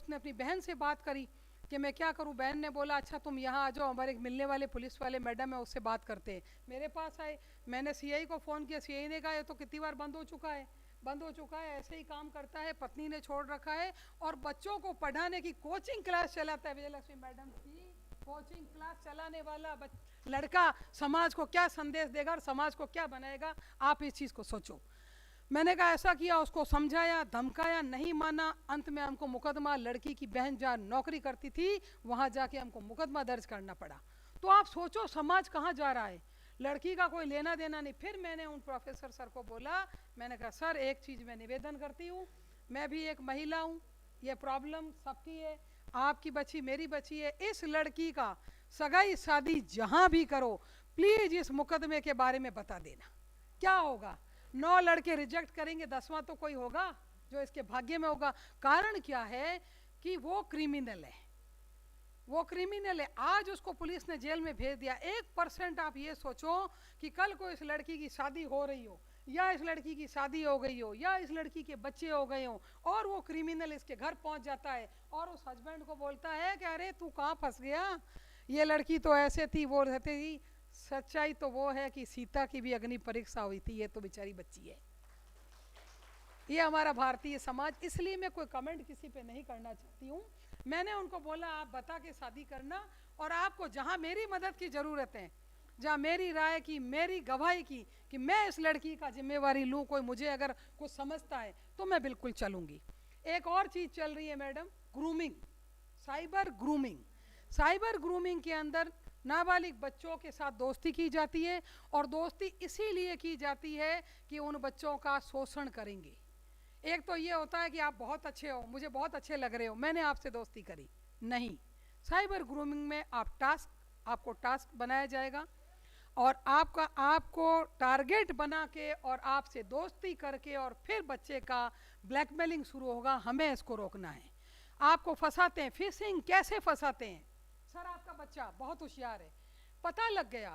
दोस्त ने अपनी बहन से बात करी कि मैं क्या करूं। बहन ने बोला अच्छा तुम यहाँ आ जाओ, हमारे एक मिलने वाले पुलिस वाले मैडम है, उससे बात करते हैं। मेरे पास आए, मैंने सीआई को फ़ोन किया। सीआई ने कहा ये तो कितनी बार बंद हो चुका है, बंद हो चुका है, ऐसे ही काम करता है, पत्नी ने छोड़ रखा है और बच्चों को पढ़ाने की कोचिंग क्लास चलाता है। विजयलक्ष्मी मैडम की कोचिंग क्लास चलाने वाला लड़का समाज को क्या संदेश देगा और समाज को क्या बनाएगा, आप इस चीज़ को सोचो। मैंने कहा ऐसा किया, उसको समझाया, धमकाया, नहीं माना। अंत में हमको मुकदमा, लड़की की बहन जहाँ नौकरी करती थी वहाँ जाके हमको मुकदमा दर्ज करना पड़ा। तो आप सोचो समाज कहाँ जा रहा है, लड़की का कोई लेना देना नहीं। फिर मैंने उन प्रोफेसर सर को बोला, मैंने कहा सर एक चीज़ मैं निवेदन करती हूँ, मैं भी एक महिला हूँ, ये प्रॉब्लम सबकी है, आपकी बच्ची मेरी बच्ची है, इस लड़की का सगाई शादी जहाँ भी करो प्लीज़ इस मुकदमे के बारे में बता देना। क्या होगा, 9 लड़के रिजेक्ट करेंगे, 10वां तो कोई होगा जो इसके भाग्य में होगा। कारण क्या है कि वो क्रिमिनल है, वो क्रिमिनल है। आज उसको पुलिस ने जेल में भेज दिया। 1% आप ये सोचो कि कल को इस लड़की की शादी हो रही हो या इस लड़की की शादी हो गई हो या इस लड़की के बच्चे हो गए हो और वो क्रिमिनल इसके घर पहुंच जाता है और उस हस्बैंड को बोलता है कि अरे तू कहाँ फंस गया, ये लड़की तो ऐसे थी वो रहती थी। सच्चाई तो वो है कि सीता की भी अग्नि परीक्षा हुई थी, ये तो बेचारी बच्ची है। ये हमारा भारतीय समाज, इसलिए मैं कोई कमेंट किसी पे नहीं करना चाहती हूँ। मैंने उनको बोला आप बता के शादी करना, और आपको जहाँ मेरी मदद की ज़रूरत है, जहाँ मेरी राय की, मेरी गवाही की कि मैं इस लड़की का जिम्मेवारी लूँ, कोई मुझे अगर कुछ समझता है तो मैं बिल्कुल चलूँगी। एक और चीज़ चल रही है madam, grooming, cyber grooming. Cyber grooming के अंदर नाबालिग बच्चों के साथ दोस्ती की जाती है और दोस्ती इसीलिए की जाती है कि उन बच्चों का शोषण करेंगे। एक तो ये होता है कि आप बहुत अच्छे हो, मुझे बहुत अच्छे लग रहे हो, मैंने आपसे दोस्ती करी, नहीं। साइबर ग्रूमिंग में आपको टास्क बनाया जाएगा और आपको टारगेट बना के और आपसे दोस्ती करके और फिर बच्चे का ब्लैकमेलिंग शुरू होगा। हमें इसको रोकना है। आपको फंसाते हैं, फिशिंग कैसे फंसाते हैं, सर आपका बच्चा बहुत होशियार है, पता लग गया,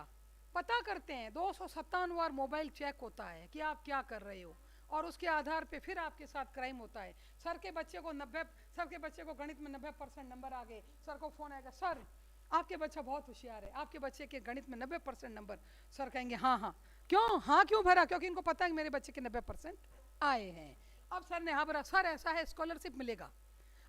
पता करते हैं, 257 बार मोबाइल चेक होता है कि आप क्या कर रहे हो और उसके आधार पे फिर आपके साथ क्राइम होता है। सर के बच्चे को गणित में 90% नंबर आ गए, सर को फ़ोन आएगा, सर आपके बच्चा बहुत होशियार है, आपके बच्चे के गणित में 90% नंबर। सर कहेंगे हाँ हाँ, क्यों हाँ क्यों भरा, क्योंकि इनको पता है कि मेरे बच्चे के 90% आए हैं। अब सर ने हाँ भरा, सर ऐसा है स्कॉलरशिप मिलेगा,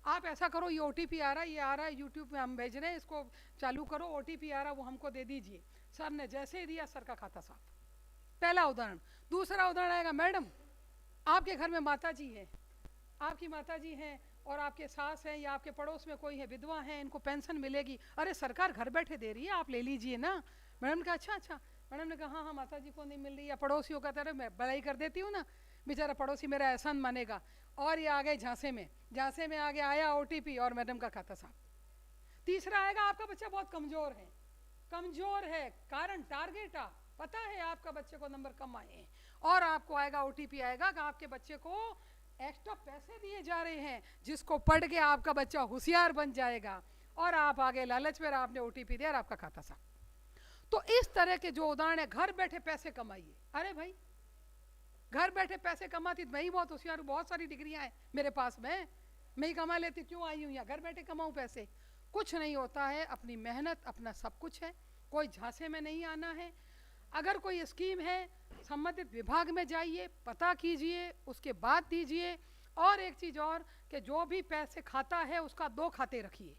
आप ऐसा करो, ये ओटीपी आ रहा है, ये आ रहा है, यूट्यूब में हम भेज रहे हैं, इसको चालू करो, ओटीपी आ रहा है वो हमको दे दीजिए। सर ने जैसे ही दिया, सर का खाता साफ। पहला उदाहरण। दूसरा उदाहरण आएगा, मैडम आपके घर में माता जी है, आपकी माता जी हैं और आपके सास हैं या आपके पड़ोस में कोई है, विधवा हैं, इनको पेंशन मिलेगी, अरे सरकार घर बैठे दे रही है, आप ले लीजिए ना। मैडम ने कहा अच्छा अच्छा, मैडम ने कहा हाँ हाँ माता जी को नहीं मिल रही, या पड़ोसियों का तरह मैं भलाई कर देती हूँ ना, बेचारा पड़ोसी मेरा एहसान मानेगा। और ये आ गए झांसे में आगे आया ओटीपी और मैडम का खाता साफ। तीसरा आएगा, आपका बच्चा बहुत कमजोर है, कारण टारगेट आप पता है आपका बच्चे को नंबर कम आए हैं और आपको आएगा ओटीपी आएगा कि आपके बच्चे को एक्स्ट्रा पैसे दिए जा रहे हैं जिसको पढ़ के आपका बच्चा होशियार बन जाएगा, और आप आगे लालच में आपने ओटीपी दिया और आपका खाता साफ। तो इस तरह के जो उदाहरण है, घर बैठे पैसे कमाइए। अरे भाई घर बैठे पैसे कमाती तो मैं ही बहुत होशियार हूँ, बहुत सारी डिग्रियां हैं मेरे पास, मैं ही कमा लेती, क्यों आई हूँ यहाँ घर बैठे कमाऊँ पैसे। कुछ नहीं होता है, अपनी मेहनत अपना सब कुछ है, कोई झांसे में नहीं आना है। अगर कोई स्कीम है संबंधित विभाग में जाइए, पता कीजिए, उसके बाद दीजिए। और एक चीज़ और कि जो भी पैसे खाता है उसका 2 खाते रखिए,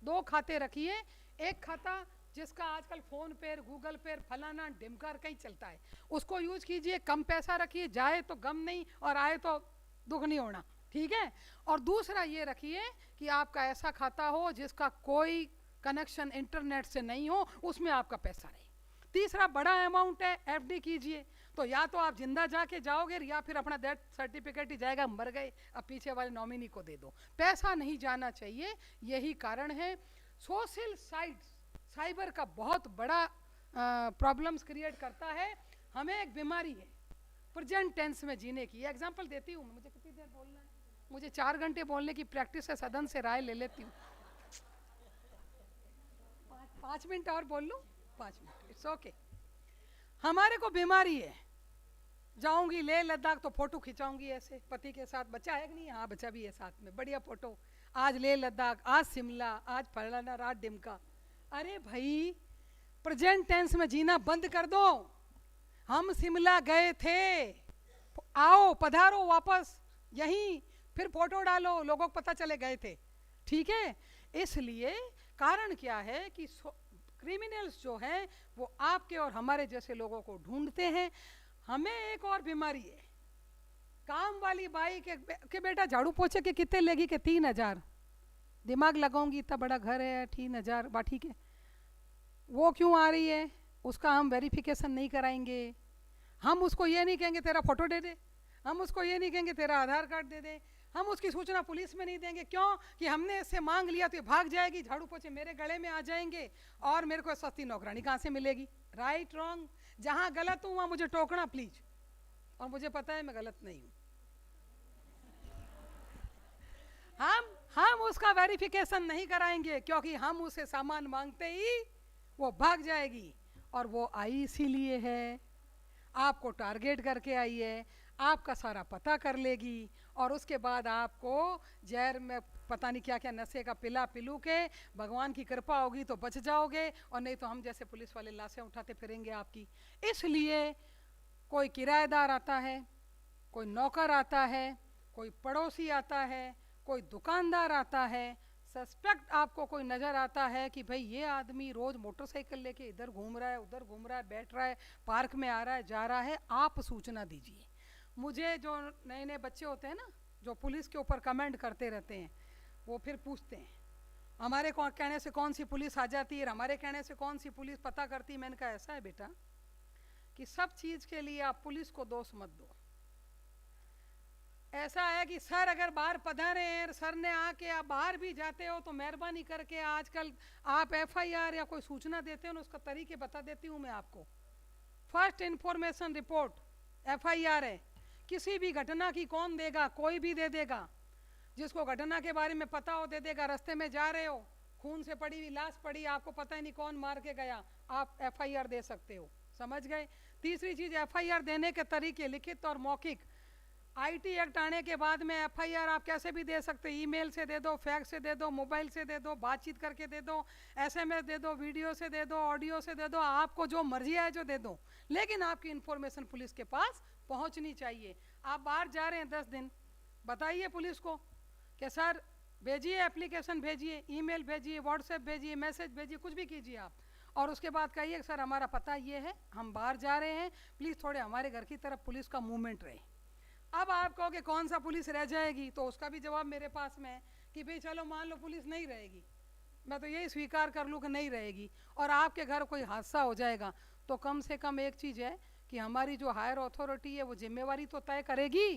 2 खाते रखिए। एक खाता जिसका आजकल फ़ोन पे, गूगल पे, फलाना ढिमकर कहीं चलता है, उसको यूज कीजिए, कम पैसा रखिए, जाए तो गम नहीं और आए तो दुख नहीं होना, ठीक है। और दूसरा ये रखिए कि आपका ऐसा खाता हो जिसका कोई कनेक्शन इंटरनेट से नहीं हो, उसमें आपका पैसा रहे। तीसरा बड़ा अमाउंट है, एफडी कीजिए, तो या तो आप जिंदा जाके जाओगे या फिर अपना डेथ सर्टिफिकेट ही जाएगा, मर गए, अब पीछे वाले नॉमिनी को दे दो, पैसा नहीं जाना चाहिए। यही कारण है। सोशल साइट्स साइबर का बहुत बड़ा प्रॉब्लम्स क्रिएट करता है। हमें एक बीमारी है प्रेजेंट टेंस में जीने की। एग्जांपल देती हूँ, मुझे कितनी देर बोलना है, मुझे 4 घंटे बोलने की प्रैक्टिस है, सदन से राय ले लेती हूँ। 5 मिनट और बोल लूँ, 5 मिनट, इट्स ओके। हमारे को बीमारी है, जाऊंगी लेह लद्दाख तो फोटो खिंचाऊंगी ऐसे पति के साथ, बच्चा है कि नहीं, हाँ बच्चा भी है साथ में, बढ़िया फोटो। आज लेह लद्दाख, आज शिमला, आज फलाना, रात डिमका। अरे भाई, प्रेजेंट टेंस में जीना बंद कर दो। हम शिमला गए थे, आओ पधारो वापस यहीं, फिर फोटो डालो, लोगों को पता चले गए थे। ठीक है, इसलिए कारण क्या है कि क्रिमिनल्स जो हैं वो आपके और हमारे जैसे लोगों को ढूंढते हैं। हमें एक और बीमारी है, काम वाली बाई के बेटा झाड़ू पोछे के कितने लेगी के 3,000, दिमाग लगाऊंगी, इतना बड़ा घर है, 3,000 बा ठीक है। वो क्यों आ रही है, उसका हम वेरिफिकेशन नहीं कराएंगे। हम उसको ये नहीं कहेंगे तेरा फोटो दे दे, हम उसको ये नहीं कहेंगे तेरा आधार कार्ड दे दे, हम उसकी सूचना पुलिस में नहीं देंगे। क्यों? कि हमने इससे मांग लिया तो ये भाग जाएगी, झाड़ू पोछे मेरे गले में आ जाएंगे और मेरे को सस्ती नौकरानी कहाँ से मिलेगी। राइट रॉन्ग, जहाँ गलत हूँ वहाँ मुझे टोकना प्लीज, और मुझे पता है मैं गलत नहीं हूँ। हम उसका वेरिफिकेशन नहीं कराएंगे, क्योंकि हम उसे सामान मांगते ही वो भाग जाएगी। और वो आई इसीलिए है, आपको टारगेट करके आई है, आपका सारा पता कर लेगी, और उसके बाद आपको जहर में पता नहीं क्या क्या नशे का पिला पिलू के, भगवान की कृपा होगी तो बच जाओगे, और नहीं तो हम जैसे पुलिस वाले लाशें उठाते फिरेंगे आपकी। इसलिए कोई किराएदार आता है, कोई नौकर आता है, कोई पड़ोसी आता है, कोई दुकानदार आता है, सस्पेक्ट आपको कोई नज़र आता है कि भाई ये आदमी रोज़ मोटरसाइकिल लेके इधर घूम रहा है, उधर घूम रहा है, बैठ रहा है, पार्क में आ रहा है, जा रहा है, आप सूचना दीजिए। मुझे जो नए नए बच्चे होते हैं ना, जो पुलिस के ऊपर कमेंट करते रहते हैं, वो फिर पूछते हैं हमारे कहने से कौन सी पुलिस आ जाती है, हमारे कहने से कौन सी पुलिस पता करती है। मैंने कहा ऐसा है बेटा कि सब चीज़ के लिए आप पुलिस को दोष मत दो। ऐसा है कि सर अगर बाहर पधारे हैं, सर ने आके आप बाहर भी जाते हो तो मेहरबानी करके आजकल आप एफआईआर या कोई सूचना देते हो ना, उसका तरीके बता देती हूँ मैं आपको। फर्स्ट इंफॉर्मेशन रिपोर्ट एफआईआर है। किसी भी घटना की कौन देगा? कोई भी दे देगा, जिसको घटना के बारे में पता हो दे देगा। रास्ते में जा रहे हो, खून से पड़ी हुई लाश पड़ी, आपको पता ही नहीं कौन मार के गया, आप एफआईआर दे सकते हो। समझ गए? तीसरी चीज़, एफआईआर देने के तरीके लिखित और मौखिक। आईटी एक्ट आने के बाद में एफआईआर आप कैसे भी दे सकते, ईमेल से दे दो, फैक्स से दे दो, मोबाइल से दे दो, बातचीत करके दे दो, एसएमएस दे दो, वीडियो से दे दो, ऑडियो से दे दो, आपको जो मर्जी है जो दे दो, लेकिन आपकी इन्फॉर्मेशन पुलिस के पास पहुंचनी चाहिए। आप बाहर जा रहे हैं 10 दिन, बताइए पुलिस को कि सर भेजिए, एप्लीकेशन भेजिए, ईमेल भेजिए, व्हाट्सएप भेजिए, मैसेज भेजिए, कुछ भी कीजिए आप, और उसके बाद कहिए सर हमारा पता ये है, हम बाहर जा रहे हैं, प्लीज़ थोड़े हमारे घर की तरफ पुलिस का मूवमेंट रहे। अब आप कहोगे कौन सा पुलिस रह जाएगी, तो उसका भी जवाब मेरे पास में है कि भाई चलो मान लो पुलिस नहीं रहेगी, मैं तो यही स्वीकार कर लूँ कि नहीं रहेगी, और आपके घर कोई हादसा हो जाएगा, तो कम से कम एक चीज़ है कि हमारी जो हायर अथॉरिटी है वो जिम्मेवारी तो तय करेगी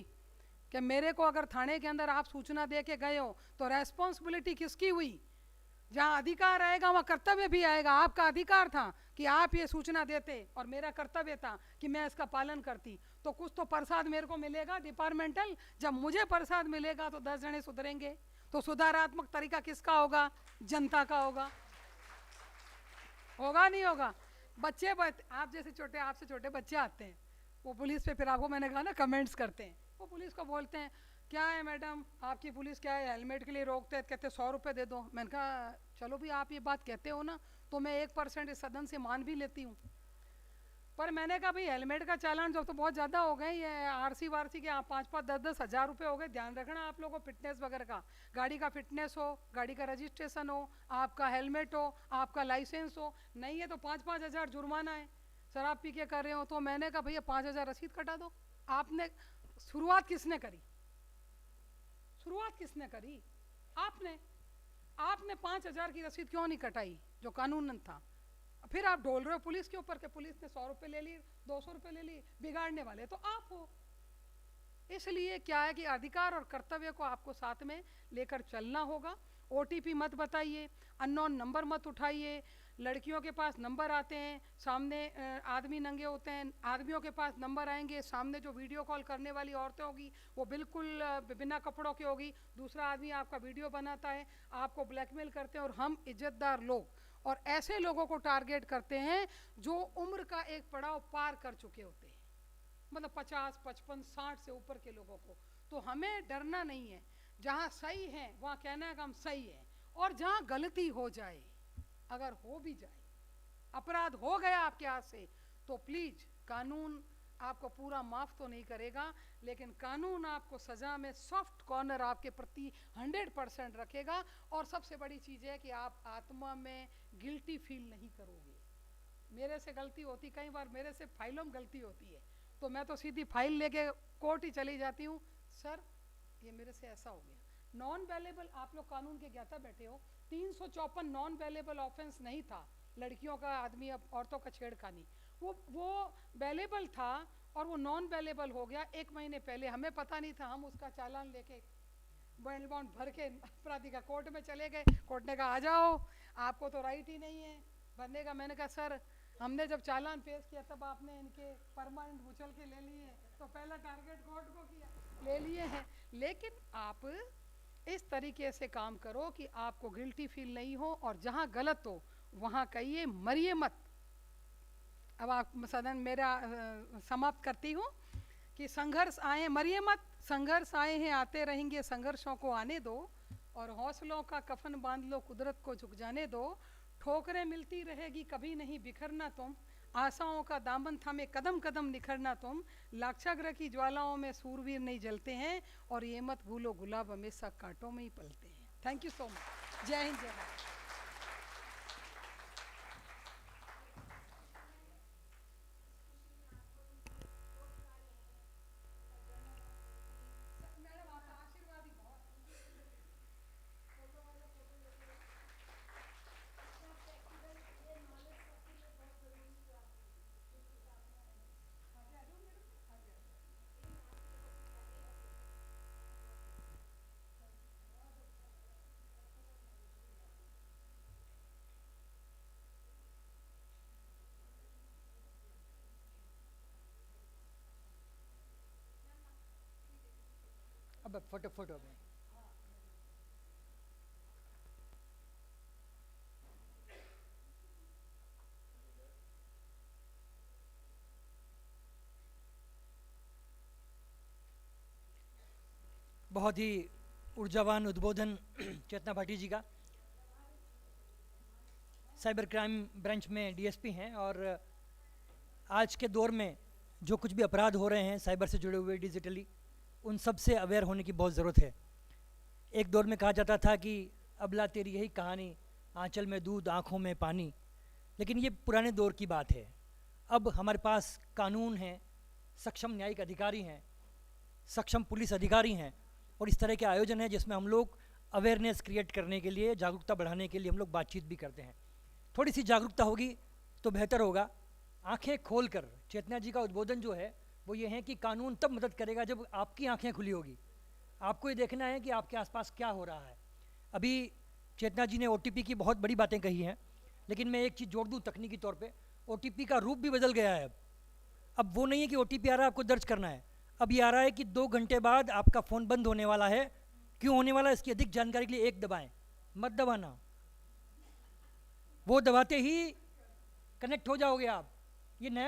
कि मेरे को अगर थाने के अंदर आप सूचना दे के गए हो तो रेस्पॉन्सिबिलिटी किसकी हुई। जहाँ अधिकार आएगा वहाँ कर्तव्य भी आएगा। आपका अधिकार था कि आप ये सूचना देते, और मेरा कर्तव्य था कि मैं इसका पालन करती, तो कुछ तो प्रसाद मेरे को मिलेगा डिपार्टमेंटल। जब मुझे प्रसाद मिलेगा तो 10 जने सुधरेंगे, तो सुधारात्मक तरीका किसका होगा? जनता का होगा। होगा नहीं होगा? बच्चे आप जैसे छोटे, आपसे छोटे बच्चे आते हैं, वो पुलिस पे, फिर आपको मैंने कहा ना कमेंट्स करते हैं, वो पुलिस को बोलते हैं क्या है मैडम आपकी पुलिस क्या है, हेलमेट के लिए रोकते हैं, कहते 100 रुपये दे दो। मैंने कहा चलो भी आप ये बात कहते हो ना, तो मैं 1% इस सदन से मान भी लेती हूँ, पर मैंने कहा भाई हेलमेट का चालान जो तो बहुत ज़्यादा हो गए, ये आरसी वारसी के 5-5 10-10 हज़ार रुपये हो गए। ध्यान रखना आप लोगों को फिटनेस वगैरह का, गाड़ी का फिटनेस हो, गाड़ी का रजिस्ट्रेशन हो, आपका हेलमेट हो, आपका लाइसेंस हो, नहीं है तो 5-5 हज़ार जुर्माना है, शराब पी के कर रहे हो। तो मैंने कहा भैया 5,000 रसीद कटा दो। आपने शुरुआत किसने करी? शुरुआत किसने करी? आपने 5,000 की रसीद क्यों नहीं कटाई जो कानूनन था? फिर आप डोल रहे हो पुलिस के ऊपर कि पुलिस ने 100 रुपये ले लिए, 200 रुपये ले लिए, बिगाड़ने वाले तो आप हो। इसलिए क्या है कि अधिकार और कर्तव्य को आपको साथ में लेकर चलना होगा। ओटीपी मत बताइए, अननोन नंबर मत उठाइए। लड़कियों के पास नंबर आते हैं, सामने आदमी नंगे होते हैं, आदमियों के पास नंबर आएंगे, सामने जो वीडियो कॉल करने वाली औरतें होगी वो बिल्कुल बिना कपड़ों की होगी, दूसरा आदमी आपका वीडियो बनाता है, आपको ब्लैकमेल करते हैं। और हम इज्जतदार लोग और ऐसे लोगों को टारगेट करते हैं जो उम्र का एक पड़ाव पार कर चुके होते हैं, मतलब 50, 55, 60 से ऊपर के लोगों को। तो हमें डरना नहीं है। जहाँ सही है वहाँ कहना है कि हम सही है, और जहाँ गलती हो जाए, अगर हो भी जाए, अपराध हो गया आपके हाथ से, तो प्लीज कानून आपको पूरा माफ तो नहीं करेगा, लेकिन कानून आपको सजा में सॉफ्ट कॉर्नर आपके प्रति 100% रखेगा। और सबसे बड़ी चीज़ है कि आप आत्मा में गिल्टी फील नहीं करोगे। मेरे से गलती होती, कई बार मेरे से फाइलों में गलती होती है, तो मैं तो सीधी फाइल लेके कोर्ट ही चली जाती हूँ, सर ये मेरे से ऐसा हो गया। नॉन वेलेबल, आप लोग कानून के ज्ञाता बैठे हो, 354 नॉन वेलेबल ऑफेंस नहीं था, लड़कियों का, आदमी, औरतों का छेड़खानी, वो वेलेबल था और वो नॉन वेलेबल हो गया 1 महीने पहले। हमें पता नहीं था, हम उसका चालान लेके बेल बाउंड भर के अपराधी का कोर्ट में चले गए। कोर्ट ने कहा आ जाओ, आपको तो राइट ही नहीं है भरने का। मैंने कहा सर हमने जब चालान पेश किया तब आपने इनके परमानेंट उछल के ले लिए, तो पहला टारगेट कोर्ट को किया, ले लिए हैं। लेकिन आप इस तरीके से काम करो कि आपको गिल्टी फील नहीं हो, और जहाँ गलत हो वहाँ कहिए, मरिए मत। अब आप सदन मेरा समाप्त करती हूँ कि संघर्ष आए, मरिए मत, संघर्ष आए हैं आते रहेंगे, संघर्षों को आने दो, और हौसलों का कफन बांध लो, कुदरत को झुक जाने दो। ठोकरें मिलती रहेगी, कभी नहीं बिखरना तुम, आशाओं का दामन थामे कदम कदम निखरना तुम, लाक्षाग्रह की ज्वालाओं में सूरवीर नहीं जलते हैं, और ये मत भूलो गुलाब हमेशा कांटों में ही पलते हैं। Thank you so much. जय हिंद, जय भारत। अब फोटो फोटो में बहुत ही ऊर्जावान उद्बोधन चेतना भाटी जी का। साइबर क्राइम ब्रांच में डीएसपी हैं, और आज के दौर में जो कुछ भी अपराध हो रहे हैं साइबर से जुड़े हुए डिजिटली, उन सब से अवेयर होने की बहुत ज़रूरत है। एक दौर में कहा जाता था कि अबला तेरी यही कहानी, आंचल में दूध आँखों में पानी, लेकिन ये पुराने दौर की बात है। अब हमारे पास कानून है, सक्षम न्यायिक अधिकारी हैं, सक्षम पुलिस अधिकारी हैं, और इस तरह के आयोजन है जिसमें हम लोग अवेयरनेस क्रिएट करने के लिए, जागरूकता बढ़ाने के लिए हम लोग बातचीत भी करते हैं। थोड़ी सी जागरूकता होगी तो बेहतर होगा। आंखें खोलकर, चेतना जी का उद्बोधन जो है वो ये है कि कानून तब मदद करेगा जब आपकी आंखें खुली होगी। आपको ये देखना है कि आपके आसपास क्या हो रहा है। अभी चेतना जी ने ओटीपी की बहुत बड़ी बातें कही हैं, लेकिन मैं एक चीज़ जोड़ दूँ तकनीकी तौर पे, ओटीपी का रूप भी बदल गया है। अब वो नहीं है कि ओटीपी आ रहा है आपको दर्ज करना है, अब ये आ रहा है कि 2 घंटे बाद आपका फ़ोन बंद होने वाला है। क्यों होने वाला है, इसकी अधिक जानकारी के लिए 1 दबाएं, मत दबाना, वो दबाते ही कनेक्ट हो जाओगे आप। ये नया